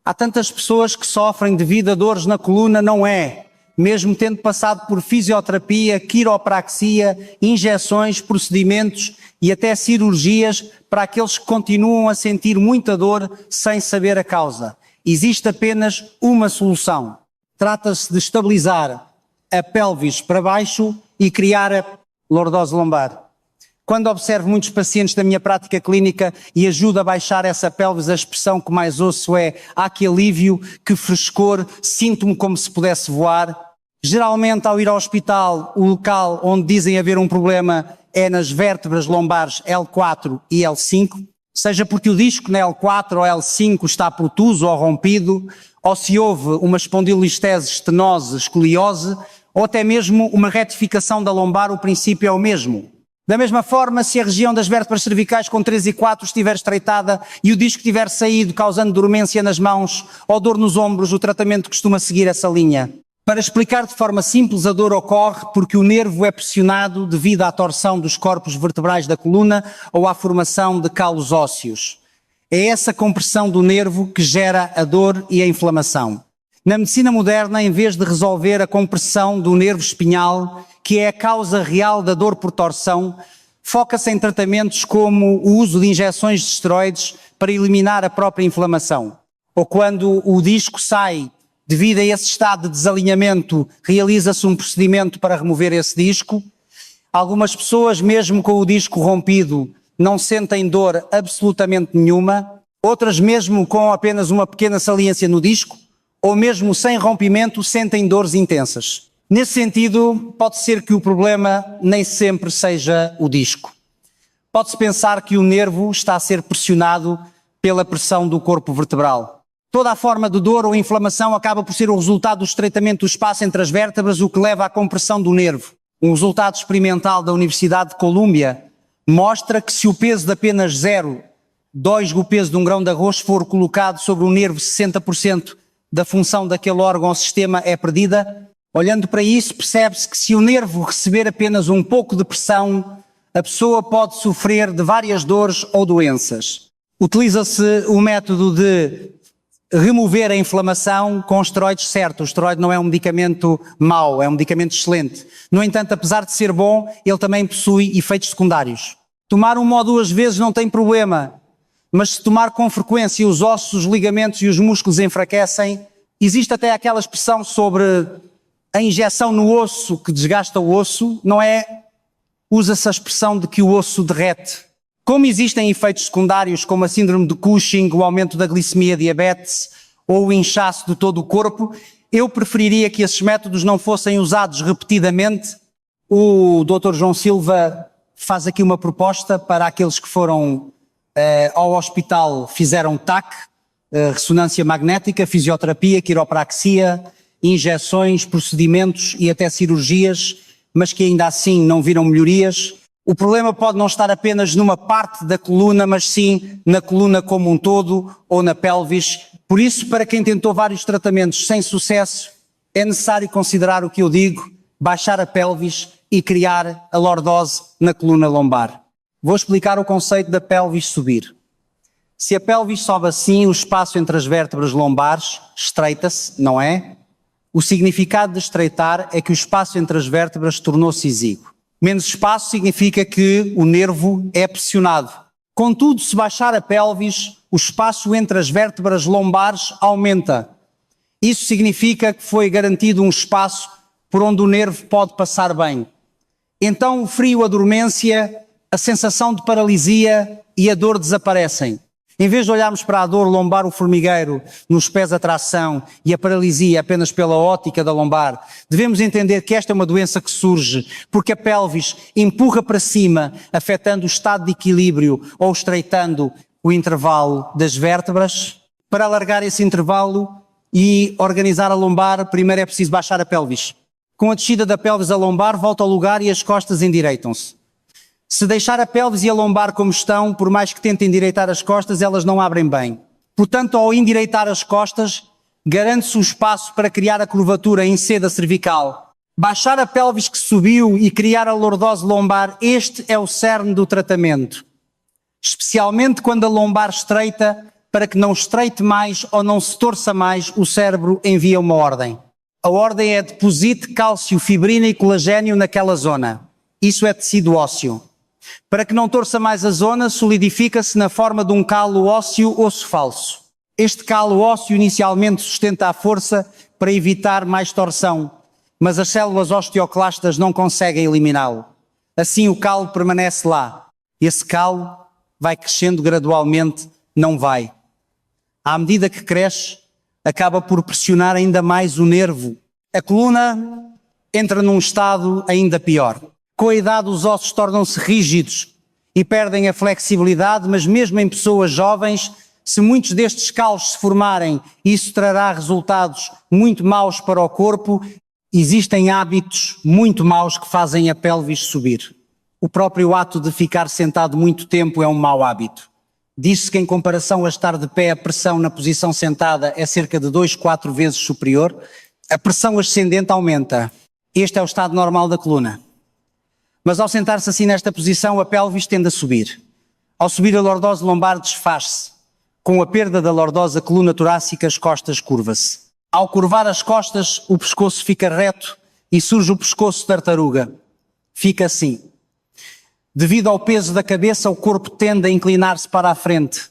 Há tantas pessoas que sofrem devido a dores na coluna, não é? Mesmo tendo passado por fisioterapia, quiropraxia, injeções, procedimentos e até cirurgias, para aqueles que continuam a sentir muita dor sem saber a causa. Existe apenas uma solução. Trata-se de estabilizar a pelvis para baixo e criar a lordose lombar. Quando observo muitos pacientes da minha prática clínica e ajudo a baixar essa pelvis, a expressão que mais ouço é: "Ah, que alívio, que frescor, sinto-me como se pudesse voar." Geralmente, ao ir ao hospital, o local onde dizem haver um problema é nas vértebras lombares L4 e L5, seja porque o disco na L4 ou L5 está protuso ou rompido, ou se houve uma espondilolistese, estenose, escoliose, ou até mesmo uma retificação da lombar, o princípio é o mesmo. Da mesma forma, se a região das vértebras cervicais com 3 e 4 estiver estreitada e o disco tiver saído, causando dormência nas mãos ou dor nos ombros, o tratamento costuma seguir essa linha. Para explicar de forma simples, a dor ocorre porque o nervo é pressionado devido à torção dos corpos vertebrais da coluna ou à formação de calos ósseos. É essa compressão do nervo que gera a dor e a inflamação. Na medicina moderna, em vez de resolver a compressão do nervo espinhal, que é a causa real da dor por torção, foca-se em tratamentos como o uso de injeções de esteroides para eliminar a própria inflamação. Ou quando o disco sai, devido a esse estado de desalinhamento, realiza-se um procedimento para remover esse disco. Algumas pessoas, mesmo com o disco rompido, não sentem dor absolutamente nenhuma. Outras, mesmo com apenas uma pequena saliência no disco, ou mesmo sem rompimento, sentem dores intensas. Nesse sentido, pode ser que o problema nem sempre seja o disco. Pode-se pensar que o nervo está a ser pressionado pela pressão do corpo vertebral. Toda a forma de dor ou inflamação acaba por ser o resultado do estreitamento do espaço entre as vértebras, o que leva à compressão do nervo. Um resultado experimental da Universidade de Colômbia mostra que se o peso de apenas 0,2 o peso de um grão de arroz for colocado sobre o nervo, 60% da função daquele órgão ou sistema é perdida. Olhando para isso, percebe-se que se o nervo receber apenas um pouco de pressão, a pessoa pode sofrer de várias dores ou doenças. Utiliza-se o método de remover a inflamação com esteroides certos. O esteroide não é um medicamento mau, é um medicamento excelente. No entanto, apesar de ser bom, ele também possui efeitos secundários. Tomar uma ou duas vezes não tem problema, mas se tomar com frequência, os ossos, os ligamentos e os músculos enfraquecem. Existe até aquela expressão sobre a injeção no osso que desgasta o osso, não é? Usa-se a expressão de que o osso derrete. Como existem efeitos secundários como a síndrome de Cushing, o aumento da glicemia, diabetes ou o inchaço de todo o corpo, eu preferiria que esses métodos não fossem usados repetidamente. O Dr. João Silva faz aqui uma proposta para aqueles que foram ao hospital, fizeram TAC, ressonância magnética, fisioterapia, quiropraxia, injeções, procedimentos e até cirurgias, mas que ainda assim não viram melhorias. O problema pode não estar apenas numa parte da coluna, mas sim na coluna como um todo ou na pelvis. Por isso, para quem tentou vários tratamentos sem sucesso, é necessário considerar o que eu digo: baixar a pelvis e criar a lordose na coluna lombar. Vou explicar o conceito da pelvis subir. Se a pelvis sobe assim, o espaço entre as vértebras lombares estreita-se, não é? O significado de estreitar é que o espaço entre as vértebras tornou-se exíguo. Menos espaço significa que o nervo é pressionado. Contudo, se baixar a pelvis, o espaço entre as vértebras lombares aumenta. Isso significa que foi garantido um espaço por onde o nervo pode passar bem. Então o frio, a dormência, a sensação de paralisia e a dor desaparecem. Em vez de olharmos para a dor lombar, o formigueiro, nos pés a tração e a paralisia apenas pela ótica da lombar, devemos entender que esta é uma doença que surge porque a pelvis empurra para cima, afetando o estado de equilíbrio ou estreitando o intervalo das vértebras. Para alargar esse intervalo e organizar a lombar, primeiro é preciso baixar a pelvis. Com a descida da pelvis, a lombar volta ao lugar e as costas endireitam-se. Se deixar a pelvis e a lombar como estão, por mais que tentem endireitar as costas, elas não abrem bem. Portanto, ao endireitar as costas, garante-se o espaço para criar a curvatura em seda cervical. Baixar a pelvis que subiu e criar a lordose lombar, este é o cerne do tratamento. Especialmente quando a lombar estreita, para que não estreite mais ou não se torça mais, o cérebro envia uma ordem. A ordem é: deposite cálcio, fibrina e colagênio naquela zona. Isso é tecido ósseo. Para que não torça mais a zona, solidifica-se na forma de um calo ósseo osso falso. Este calo ósseo inicialmente sustenta a força para evitar mais torção, mas as células osteoclastas não conseguem eliminá-lo. Assim o calo permanece lá. Esse calo vai crescendo gradualmente, não vai. À medida que cresce, acaba por pressionar ainda mais o nervo. A coluna entra num estado ainda pior. Com a idade, os ossos tornam-se rígidos e perdem a flexibilidade, mas mesmo em pessoas jovens, se muitos destes calos se formarem, isso trará resultados muito maus para o corpo. Existem hábitos muito maus que fazem a pelvis subir. O próprio ato de ficar sentado muito tempo é um mau hábito. Diz-se que, em comparação a estar de pé, a pressão na posição sentada é cerca de 2-4 vezes superior. A pressão ascendente aumenta. Este é o estado normal da coluna. Mas ao sentar-se assim nesta posição, a pelvis tende a subir. Ao subir, a lordose lombar desfaz-se. Com a perda da lordose, a coluna torácica, as costas curva-se. Ao curvar as costas, o pescoço fica reto e surge o pescoço de tartaruga. Fica assim. Devido ao peso da cabeça, o corpo tende a inclinar-se para a frente.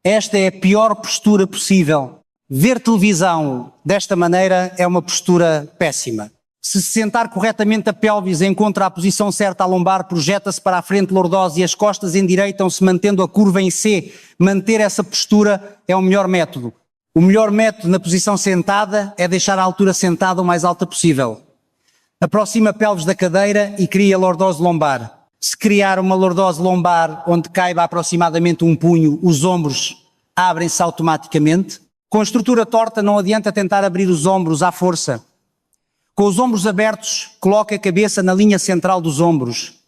Esta é a pior postura possível. Ver televisão desta maneira é uma postura péssima. Se sentar corretamente, a pelvis encontra a posição certa, a lombar projeta-se para a frente, lordose, e as costas endireitam-se, mantendo a curva em C. Manter essa postura é o melhor método. O melhor método na posição sentada é deixar a altura sentada o mais alta possível. Aproxima a pelvis da cadeira e cria a lordose lombar. Se criar uma lordose lombar onde caiba aproximadamente um punho, os ombros abrem-se automaticamente. Com a estrutura torta, não adianta tentar abrir os ombros à força. Com os ombros abertos, coloque a cabeça na linha central dos ombros.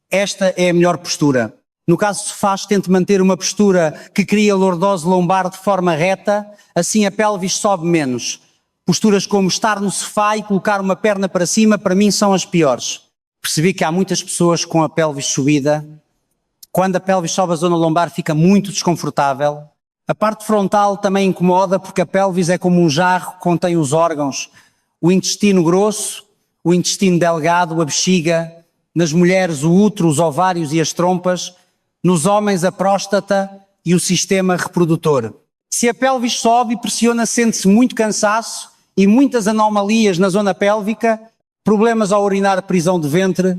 Esta é a melhor postura. No caso de sofás, tente manter uma postura que cria a lordose lombar de forma reta, assim a pelvis sobe menos. Posturas como estar no sofá e colocar uma perna para cima, para mim, são as piores. Percebi que há muitas pessoas com a pelvis subida. Quando a pelvis sobe, a zona lombar fica muito desconfortável. A parte frontal também incomoda, porque a pelvis é como um jarro que contém os órgãos. O intestino grosso, o intestino delgado, a bexiga, nas mulheres o útero, os ovários e as trompas, nos homens a próstata e o sistema reprodutor. Se a pelvis sobe e pressiona, sente-se muito cansaço e muitas anomalias na zona pélvica, problemas ao urinar, prisão de ventre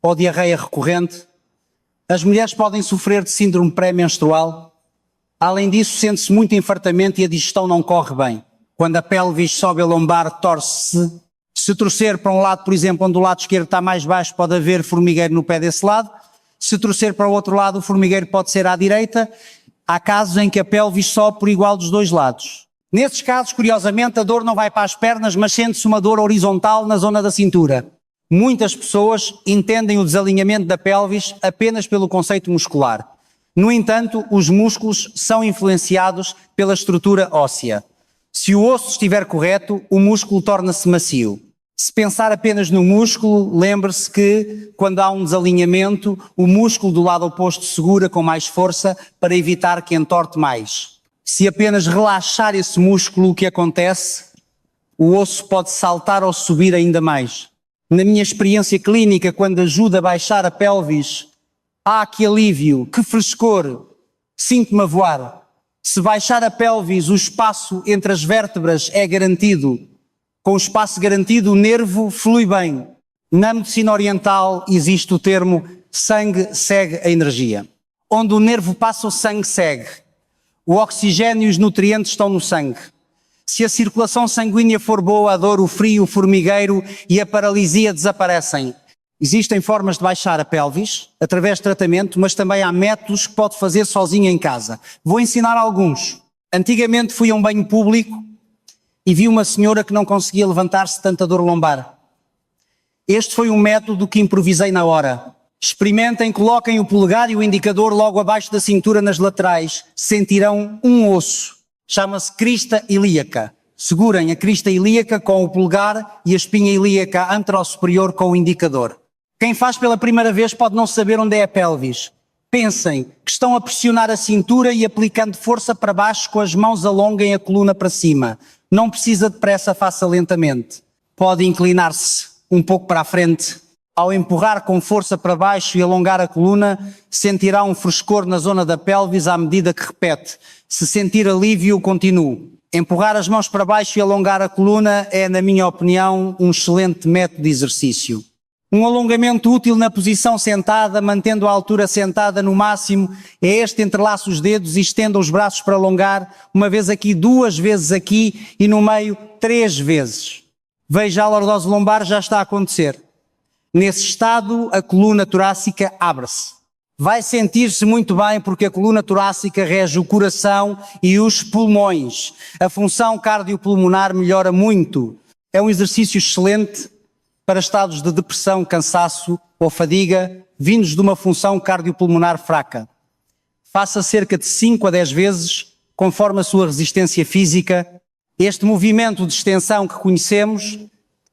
ou diarreia recorrente. As mulheres podem sofrer de síndrome pré-menstrual. Além disso, sente-se muito infartamento e a digestão não corre bem. Quando a pelvis sobe, a lombar torce-se. Se torcer para um lado, por exemplo, onde o lado esquerdo está mais baixo, pode haver formigueiro no pé desse lado. Se torcer para o outro lado, o formigueiro pode ser à direita. Há casos em que a pelvis sobe por igual dos dois lados. Nesses casos, curiosamente, a dor não vai para as pernas, mas sente-se uma dor horizontal na zona da cintura. Muitas pessoas entendem o desalinhamento da pelvis apenas pelo conceito muscular. No entanto, os músculos são influenciados pela estrutura óssea. Se o osso estiver correto, o músculo torna-se macio. Se pensar apenas no músculo, lembre-se que, quando há um desalinhamento, o músculo do lado oposto segura com mais força para evitar que entorte mais. Se apenas relaxar esse músculo, o que acontece? O osso pode saltar ou subir ainda mais. Na minha experiência clínica, quando ajuda a baixar a pelvis, que alívio, que frescor, sinto-me a voar. Se baixar a pelvis, o espaço entre as vértebras é garantido. Com o espaço garantido, o nervo flui bem. Na medicina oriental existe o termo sangue segue a energia. Onde o nervo passa, o sangue segue. O oxigênio e os nutrientes estão no sangue. Se a circulação sanguínea for boa, a dor, o frio, o formigueiro e a paralisia desaparecem. Existem formas de baixar a pelvis, através de tratamento, mas também há métodos que pode fazer sozinho em casa. Vou ensinar alguns. Antigamente fui a um banho público e vi uma senhora que não conseguia levantar-se de tanta dor lombar. Este foi um método que improvisei na hora. Experimentem, coloquem o polegar e o indicador logo abaixo da cintura nas laterais. Sentirão um osso. Chama-se crista ilíaca. Segurem a crista ilíaca com o polegar e a espinha ilíaca anterosuperior com o indicador. Quem faz pela primeira vez pode não saber onde é a pelvis. Pensem que estão a pressionar a cintura e aplicando força para baixo com as mãos, alonguem a coluna para cima. Não precisa de pressa, faça lentamente. Pode inclinar-se um pouco para a frente. Ao empurrar com força para baixo e alongar a coluna, sentirá um frescor na zona da pelvis à medida que repete. Se sentir alívio, continue. Empurrar as mãos para baixo e alongar a coluna é, na minha opinião, um excelente método de exercício. Um alongamento útil na posição sentada, mantendo a altura sentada no máximo, é este: entrelaça os dedos e estenda os braços para alongar, uma vez aqui, 2 vezes aqui e no meio 3 vezes. Veja, a lordose lombar já está a acontecer. Nesse estado, a coluna torácica abre-se. Vai sentir-se muito bem porque a coluna torácica rege o coração e os pulmões. A função cardiopulmonar melhora muito. É um exercício excelente para estados de depressão, cansaço ou fadiga vindos de uma função cardiopulmonar fraca. Faça cerca de 5 a 10 vezes, conforme a sua resistência física. Este movimento de extensão que conhecemos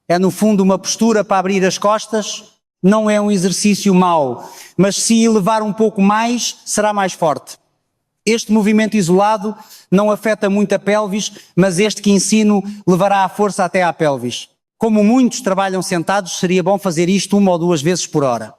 é, no fundo, uma postura para abrir as costas. Não é um exercício mau, mas se elevar um pouco mais, será mais forte. Este movimento isolado não afeta muito a pelvis, mas este que ensino levará a força até à pelvis. Como muitos trabalham sentados, seria bom fazer isto 1 ou 2 vezes por hora.